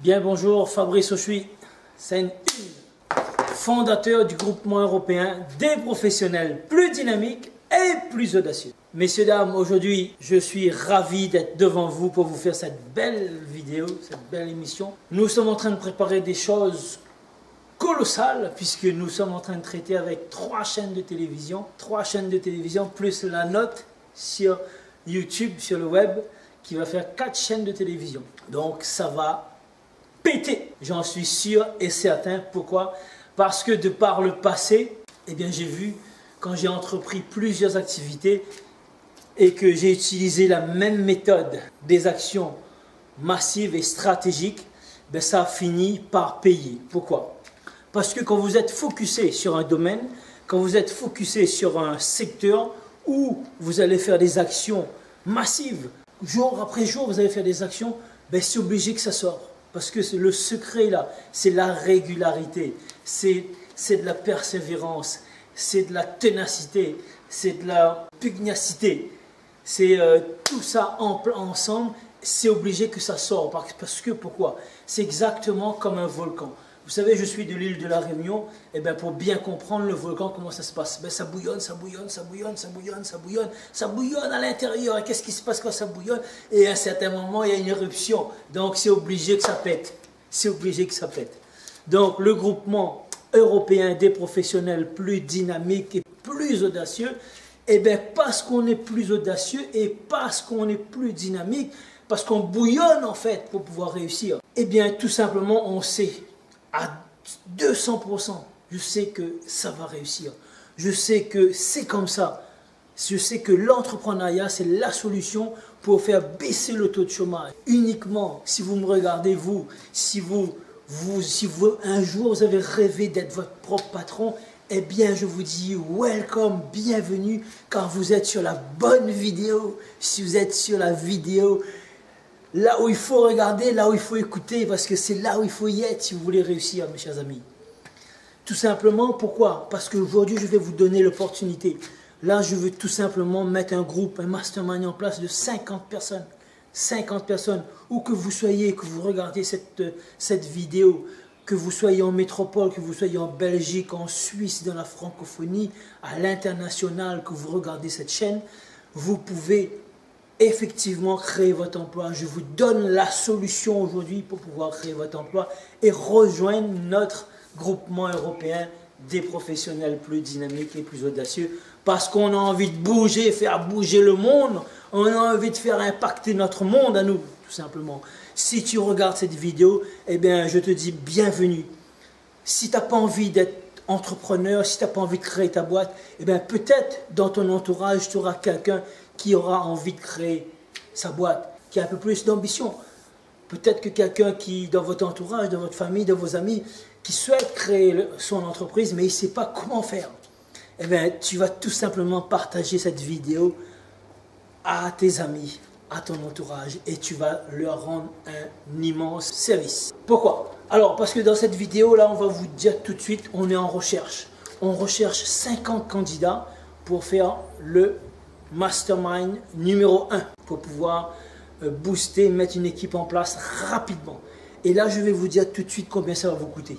Bien bonjour, Fabrice Auchuy, fondateur du groupement européen des professionnels plus dynamiques et plus audacieux. Messieurs, dames, aujourd'hui, je suis ravi d'être devant vous pour vous faire cette belle vidéo, cette belle émission. Nous sommes en train de préparer des choses colossales puisque nous sommes en train de traiter avec 3 chaînes de télévision, plus la note sur YouTube, sur le web, qui va faire 4 chaînes de télévision. Donc ça va péter, j'en suis sûr et certain. Pourquoi? Parce que de par le passé, eh bien j'ai vu quand j'ai entrepris plusieurs activités et que j'ai utilisé la même méthode des actions massives et stratégiques, ben ça a fini par payer. Pourquoi? Parce que quand vous êtes focusé sur un domaine, quand vous êtes focusé sur un secteur où vous allez faire des actions massives, jour après jour vous allez faire des actions, ben c'est obligé que ça sorte. Parce que le secret là, c'est la régularité, c'est de la persévérance, c'est de la ténacité, c'est de la pugnacité. C'est tout ça ensemble, c'est obligé que ça sorte. Parce que pourquoi? C'est exactement comme un volcan. Vous savez, je suis de l'île de la Réunion, et bien pour bien comprendre le volcan, comment ça se passe? Ben ça bouillonne, ça bouillonne, ça bouillonne, ça bouillonne, ça bouillonne, ça bouillonne à l'intérieur. Et qu'est-ce qui se passe quand ça bouillonne? Et à un certain moment, il y a une éruption. Donc c'est obligé que ça pète. C'est obligé que ça pète. Donc le groupement européen des professionnels plus dynamiques et plus audacieux, et bien parce qu'on est plus audacieux et parce qu'on est plus dynamique, parce qu'on bouillonne en fait pour pouvoir réussir, et bien tout simplement on sait à 200%, je sais que ça va réussir. Je sais que c'est comme ça. Je sais que l'entrepreneuriat, c'est la solution pour faire baisser le taux de chômage. Uniquement, si vous me regardez, si un jour vous avez rêvé d'être votre propre patron, eh bien, je vous dis welcome, bienvenue, car vous êtes sur la bonne vidéo. Si vous êtes sur la vidéo, là où il faut regarder, là où il faut écouter, parce que c'est là où il faut y être si vous voulez réussir, mes chers amis. Tout simplement, pourquoi? Parce qu'aujourd'hui, je vais vous donner l'opportunité. Là, je veux tout simplement mettre un groupe, un mastermind en place de 50 personnes. 50 personnes. Où que vous soyez, que vous regardiez cette vidéo, que vous soyez en métropole, que vous soyez en Belgique, en Suisse, dans la francophonie, à l'international, que vous regardez cette chaîne, vous pouvez effectivement créer votre emploi. Je vous donne la solution aujourd'hui pour pouvoir créer votre emploi et rejoindre notre groupement européen des professionnels plus dynamiques et plus audacieux, parce qu'on a envie de bouger, faire bouger le monde, on a envie de faire impacter notre monde à nous, tout simplement. Si tu regardes cette vidéo, eh bien je te dis bienvenue. Si tu n'as pas envie d'être entrepreneur, si tu n'as pas envie de créer ta boîte, eh bien peut-être dans ton entourage, tu auras quelqu'un qui aura envie de créer sa boîte, qui a un peu plus d'ambition. Peut-être que quelqu'un qui, dans votre entourage, dans votre famille, dans vos amis, qui souhaite créer son entreprise, mais il ne sait pas comment faire. Eh bien, tu vas tout simplement partager cette vidéo à tes amis, à ton entourage, et tu vas leur rendre un immense service. Pourquoi? Alors, parce que dans cette vidéo-là, on va vous dire tout de suite, on est en recherche. On recherche 50 candidats pour faire le mastermind numéro 1 pour pouvoir booster, mettre une équipe en place rapidement. Et là, je vais vous dire tout de suite combien ça va vous coûter.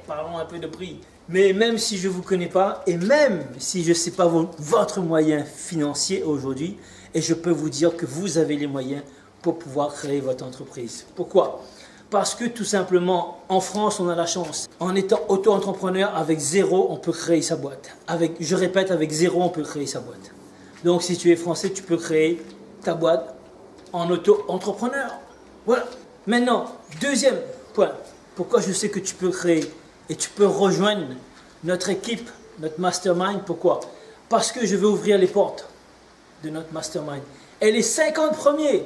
Parlons un peu de prix. Mais même si je ne vous connais pas, et même si je ne sais pas votre moyen financier aujourd'hui, et je peux vous dire que vous avez les moyens pour pouvoir créer votre entreprise. Pourquoi? Parce que tout simplement, en France, on a la chance. En étant auto-entrepreneur, avec 0, on peut créer sa boîte. Je répète, avec 0, on peut créer sa boîte. Donc, si tu es français, tu peux créer ta boîte en auto-entrepreneur. Voilà. Maintenant, deuxième point. Pourquoi je sais que tu peux créer et tu peux rejoindre notre équipe, notre mastermind. Pourquoi? Parce que je vais ouvrir les portes de notre mastermind. Et les 50 premiers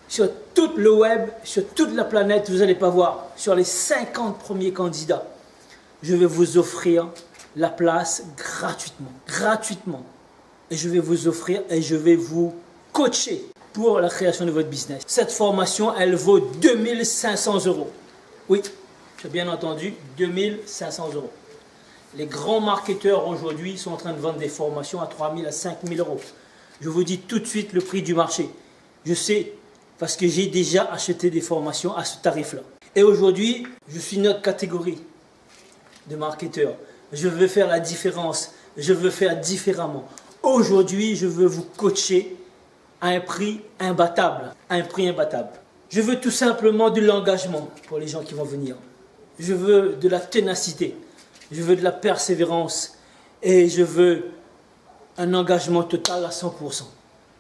sur tout le web, sur toute la planète, vous n'allez pas voir, sur les 50 premiers candidats, je vais vous offrir la place gratuitement. Gratuitement. Et je vais vous offrir et je vais vous coacher pour la création de votre business. Cette formation, elle vaut 2500 €. Oui, tu as bien entendu, 2500 €. Les grands marketeurs aujourd'hui sont en train de vendre des formations à 3000 à 5000 €. Je vous dis tout de suite le prix du marché. Je sais parce que j'ai déjà acheté des formations à ce tarif-là. Et aujourd'hui, je suis une autre catégorie de marketeurs. Je veux faire la différence, je veux faire différemment. Aujourd'hui, je veux vous coacher à un prix imbattable, Je veux tout simplement de l'engagement pour les gens qui vont venir. Je veux de la ténacité, je veux de la persévérance et je veux un engagement total à 100%.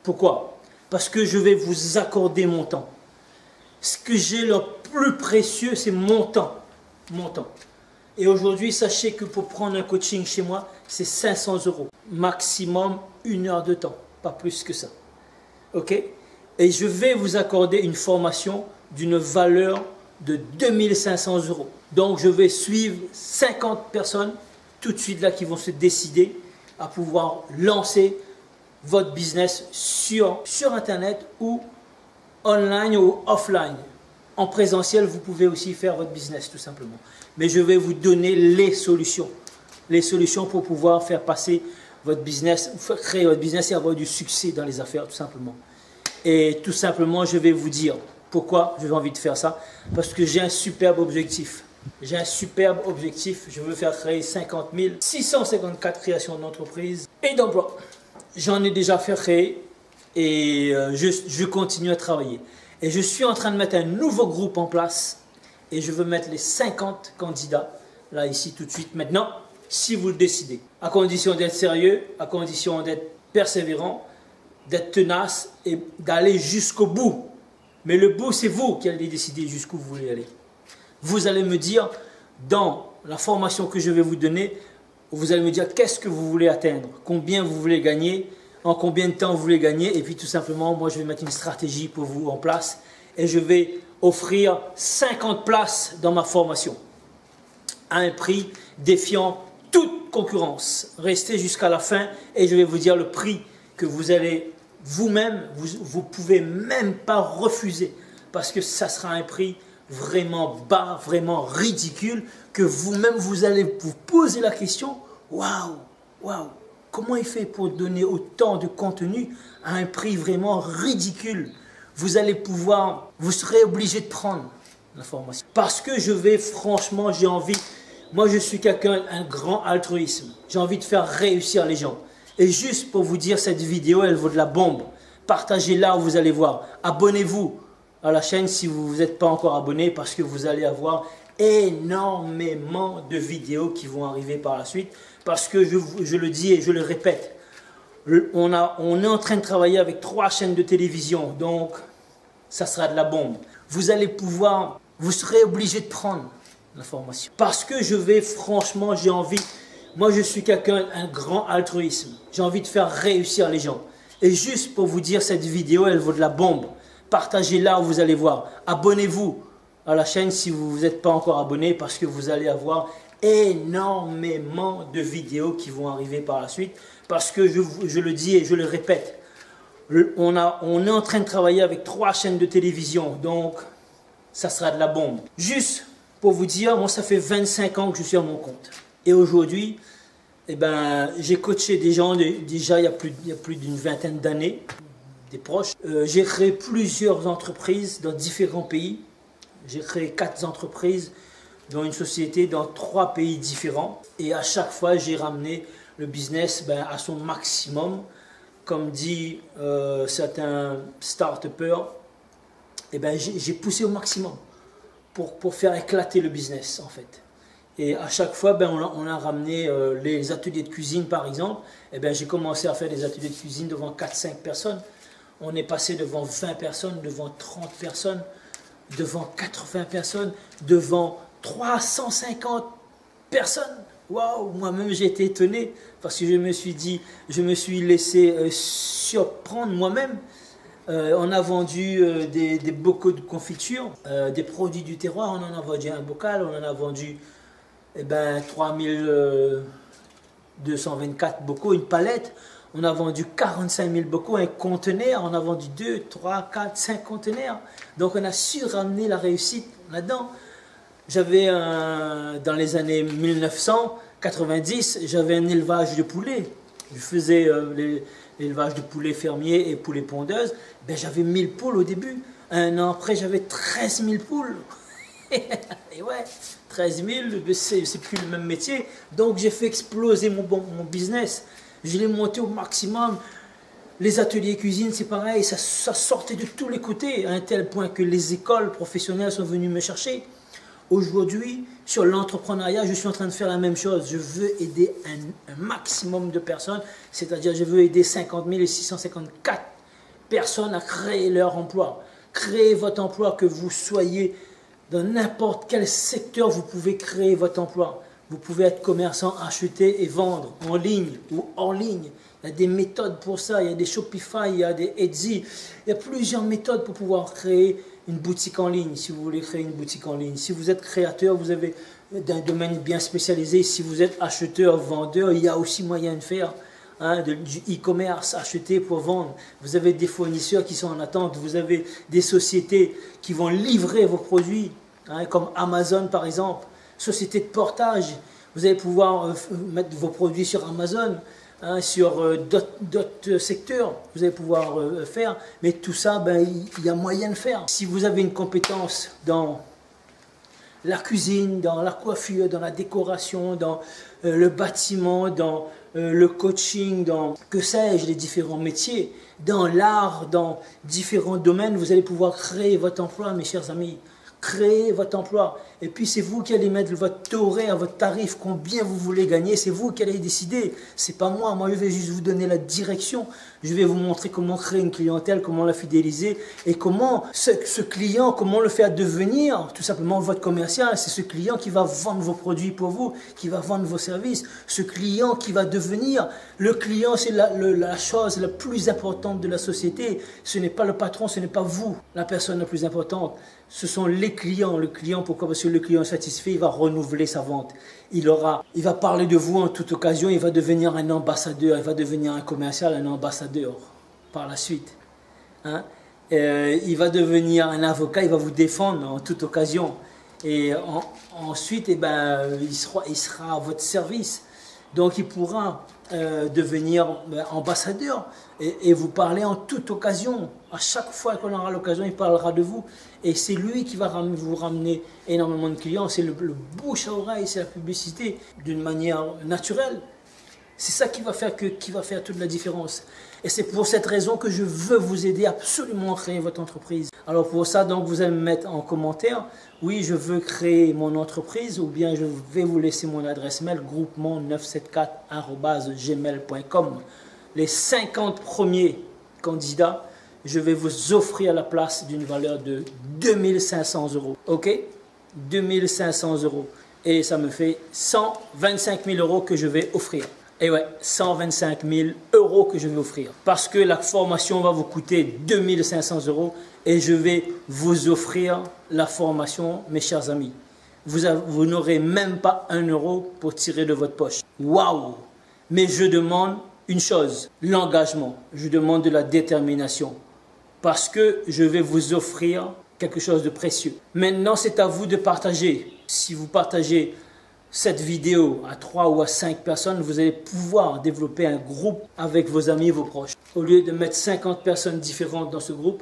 Pourquoi? Parce que je vais vous accorder mon temps. Ce que j'ai le plus précieux, c'est mon temps. Et aujourd'hui, sachez que pour prendre un coaching chez moi, c'est 500 €. Maximum 1 heure de temps, pas plus que ça. Ok? Et je vais vous accorder une formation d'une valeur de 2500 €. Donc, je vais suivre 50 personnes tout de suite là qui vont se décider à pouvoir lancer votre business sur Internet ou online ou offline. En présentiel, vous pouvez aussi faire votre business tout simplement. Mais je vais vous donner les solutions pour pouvoir faire passer votre business, créer votre business et avoir du succès dans les affaires tout simplement. Et tout simplement, je vais vous dire pourquoi j'ai envie de faire ça. Parce que j'ai un superbe objectif. Je veux faire créer 50 654 créations d'entreprises et d'emplois. J'en ai déjà fait créer et je continue à travailler. Et je suis en train de mettre un nouveau groupe en place et je veux mettre les 50 candidats là, ici, tout de suite, maintenant, si vous le décidez. À condition d'être sérieux, à condition d'être persévérant, d'être tenace et d'aller jusqu'au bout. Mais le bout, c'est vous qui allez décider jusqu'où vous voulez aller. Vous allez me dire, dans la formation que je vais vous donner, vous allez me dire qu'est-ce que vous voulez atteindre, combien vous voulez gagner, en combien de temps vous voulez gagner. Et puis tout simplement, moi je vais mettre une stratégie pour vous en place et je vais offrir 50 places dans ma formation à un prix défiant toute concurrence. Restez jusqu'à la fin et je vais vous dire le prix que vous allez vous-même, vous pouvez même pas refuser parce que ça sera un prix vraiment bas, vraiment ridicule, que vous-même vous allez vous poser la question, waouh, comment il fait pour donner autant de contenu à un prix vraiment ridicule? Vous serez obligé de prendre la formation. Parce que franchement, j'ai envie, moi je suis quelqu'un, un grand altruisme, j'ai envie de faire réussir les gens. Et juste pour vous dire, cette vidéo, elle vaut de la bombe. Partagez-la, vous allez voir. Abonnez-vous à la chaîne si vous n'êtes pas encore abonné parce que vous allez avoir énormément de vidéos qui vont arriver par la suite. Parce que je le dis et je le répète, on est en train de travailler avec 3 chaînes de télévision. Donc, ça sera de la bombe. Vous serez obligé de prendre la formation. Parce que franchement, j'ai envie... Moi, je suis quelqu'un, un grand altruisme. J'ai envie de faire réussir les gens. Et juste pour vous dire, cette vidéo, elle vaut de la bombe. Partagez-la, vous allez voir. Abonnez-vous à la chaîne si vous n'êtes pas encore abonné parce que vous allez avoir énormément de vidéos qui vont arriver par la suite. Parce que je le dis et je le répète, on est en train de travailler avec 3 chaînes de télévision. Donc, ça sera de la bombe. Juste pour vous dire, moi, ça fait 25 ans que je suis à mon compte. Et aujourd'hui, j'ai coaché des gens déjà il y a plus d'une vingtaine d'années, des proches. J'ai créé plusieurs entreprises dans différents pays. J'ai créé 4 entreprises dans une société dans 3 pays différents. Et à chaque fois, j'ai ramené le business à son maximum. Comme dit certains start-upers, j'ai poussé au maximum pour faire éclater le business en fait. Et à chaque fois, on a ramené les ateliers de cuisine, par exemple. J'ai commencé à faire des ateliers de cuisine devant 4-5 personnes. On est passé devant 20 personnes, devant 30 personnes, devant 80 personnes, devant 350 personnes. Waouh, moi-même j'ai été étonné parce que je me suis laissé surprendre moi-même. On a vendu des bocaux de confiture, des produits du terroir. On en a vendu un bocal, on en a vendu 3224 bocaux, une palette. On a vendu 45 000 bocaux, un conteneur. On a vendu 2, 3, 4, 5 conteneurs. Donc on a su ramener la réussite là-dedans. J'avais dans les années 1990, j'avais un élevage de poulets. Je faisais l'élevage de poulets fermiers et poulets pondeuses. J'avais 1000 poules au début. Un an après, j'avais 13 000 poules. Et ouais, 13 000, c'est plus le même métier. Donc j'ai fait exploser mon business. Je l'ai monté au maximum. Les ateliers cuisine, c'est pareil, ça sortait de tous les côtés, à un tel point que les écoles professionnelles sont venues me chercher. Aujourd'hui, sur l'entrepreneuriat, je suis en train de faire la même chose. Je veux aider un maximum de personnes, c'est-à-dire je veux aider 50 654 personnes à créer leur emploi. Créer votre emploi, que vous soyez dans n'importe quel secteur, vous pouvez créer votre emploi. Vous pouvez être commerçant, acheter et vendre en ligne ou hors ligne. Il y a des méthodes pour ça, il y a des Shopify, il y a des Etsy. Il y a plusieurs méthodes pour pouvoir créer une boutique en ligne, si vous voulez créer une boutique en ligne. Si vous êtes créateur, vous avez d'un domaine bien spécialisé. Si vous êtes acheteur, vendeur, il y a aussi moyen de faire du e-commerce, acheter pour vendre. Vous avez des fournisseurs qui sont en attente. Vous avez des sociétés qui vont livrer vos produits, comme Amazon par exemple. Société de portage, vous allez pouvoir mettre vos produits sur Amazon. Sur d'autres secteurs, vous allez pouvoir faire, mais tout ça, il y a moyen de faire. Si vous avez une compétence dans la cuisine, dans la coiffure, dans la décoration, dans le bâtiment, dans le coaching, dans, que sais-je, les différents métiers, dans l'art, dans différents domaines, vous allez pouvoir créer votre emploi, mes chers amis. Créez votre emploi. Et puis c'est vous qui allez mettre votre taux horaire, votre tarif, combien vous voulez gagner. C'est vous qui allez décider. C'est pas moi. Moi, je vais juste vous donner la direction. Je vais vous montrer comment créer une clientèle, comment la fidéliser et comment ce client, comment le faire devenir tout simplement votre commercial. C'est ce client qui va vendre vos produits pour vous, qui va vendre vos services. Ce client qui va devenir. Le client, c'est la chose la plus importante de la société. Ce n'est pas le patron, ce n'est pas vous, la personne la plus importante. Ce sont les clients. Le client, pourquoi? Parce que le client satisfait, il va renouveler sa vente. Il va parler de vous en toute occasion, il va devenir un ambassadeur, il va devenir un commercial, un ambassadeur par la suite. Il va devenir un avocat, il va vous défendre en toute occasion. Et ensuite, il sera à votre service. Donc il pourra devenir ambassadeur et vous parler en toute occasion. À chaque fois qu'on aura l'occasion, il parlera de vous. Et c'est lui qui va vous ramener énormément de clients. C'est le bouche à oreille, c'est la publicité d'une manière naturelle. C'est ça qui va faire toute la différence. Et c'est pour cette raison que je veux vous aider absolument à créer votre entreprise. Alors pour ça, donc, vous allez me mettre en commentaire, oui, je veux créer mon entreprise, ou bien je vais vous laisser mon adresse mail, groupement974@gmail.com. Les 50 premiers candidats, je vais vous offrir la place d'une valeur de 2500 €. Ok? 2500 €. Et ça me fait 125 000 € que je vais offrir. Et ouais, 125 000 € que je vais offrir. Parce que la formation va vous coûter 2500 € et je vais vous offrir la formation, mes chers amis. Vous n'aurez même pas 1 € pour tirer de votre poche. Waouh! Mais je demande une chose, l'engagement. Je demande de la détermination. Parce que je vais vous offrir quelque chose de précieux. Maintenant, c'est à vous de partager. Si vous partagez cette vidéo à 3 ou à 5 personnes, vous allez pouvoir développer un groupe avec vos amis et vos proches. Au lieu de mettre 50 personnes différentes dans ce groupe,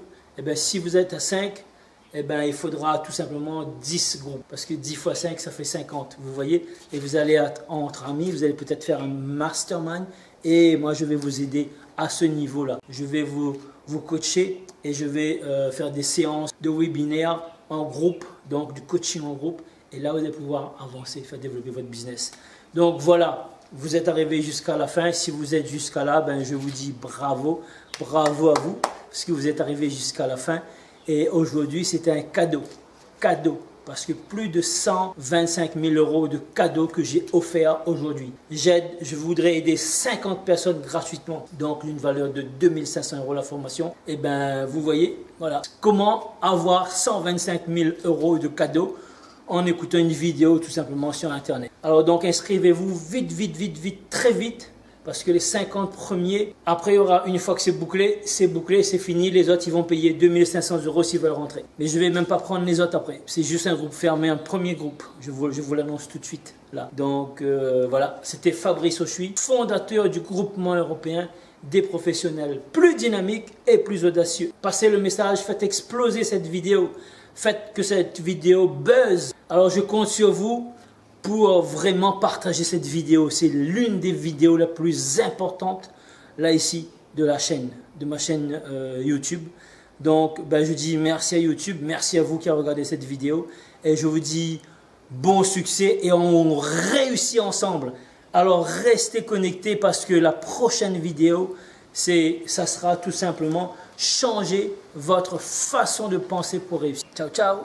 si vous êtes à 5, il faudra tout simplement 10 groupes. Parce que 10 fois 5, ça fait 50, vous voyez. Et vous allez être entre amis, vous allez peut-être faire un mastermind. Et moi, je vais vous aider à ce niveau-là. Je vais vous coacher et je vais faire des séances de webinaires en groupe, donc du coaching en groupe. Et là, vous allez pouvoir avancer, faire développer votre business. Donc voilà, vous êtes arrivé jusqu'à la fin. Si vous êtes jusqu'à là, je vous dis bravo. Bravo à vous, parce que vous êtes arrivé jusqu'à la fin. Et aujourd'hui, c'était un cadeau. Cadeau. Parce que plus de 125 000 € de cadeaux que j'ai offerts aujourd'hui. Je voudrais aider 50 personnes gratuitement. Donc, une valeur de 2500 € la formation. Et vous voyez, voilà. Comment avoir 125 000 € de cadeaux en écoutant une vidéo tout simplement sur Internet. Alors donc inscrivez-vous vite, très vite, parce que les 50 premiers, après il y aura, une fois que c'est bouclé, c'est fini, les autres ils vont payer 2500 € s'ils veulent rentrer. Mais je ne vais même pas prendre les autres après, c'est juste un groupe fermé, un premier groupe, je vous l'annonce tout de suite là. Donc voilà, c'était Fabrice Auchuy, fondateur du groupement européen, des professionnels plus dynamiques et plus audacieux. Passez le message, faites exploser cette vidéo, faites que cette vidéo buzz. Alors je compte sur vous pour vraiment partager cette vidéo. C'est l'une des vidéos les plus importantes là ici de la chaîne, de ma chaîne YouTube. Donc je dis merci à YouTube, merci à vous qui avez regardé cette vidéo et je vous dis bon succès et on réussit ensemble. Alors restez connectés parce que la prochaine vidéo, ça sera tout simplement changer votre façon de penser pour réussir. Ciao, ciao!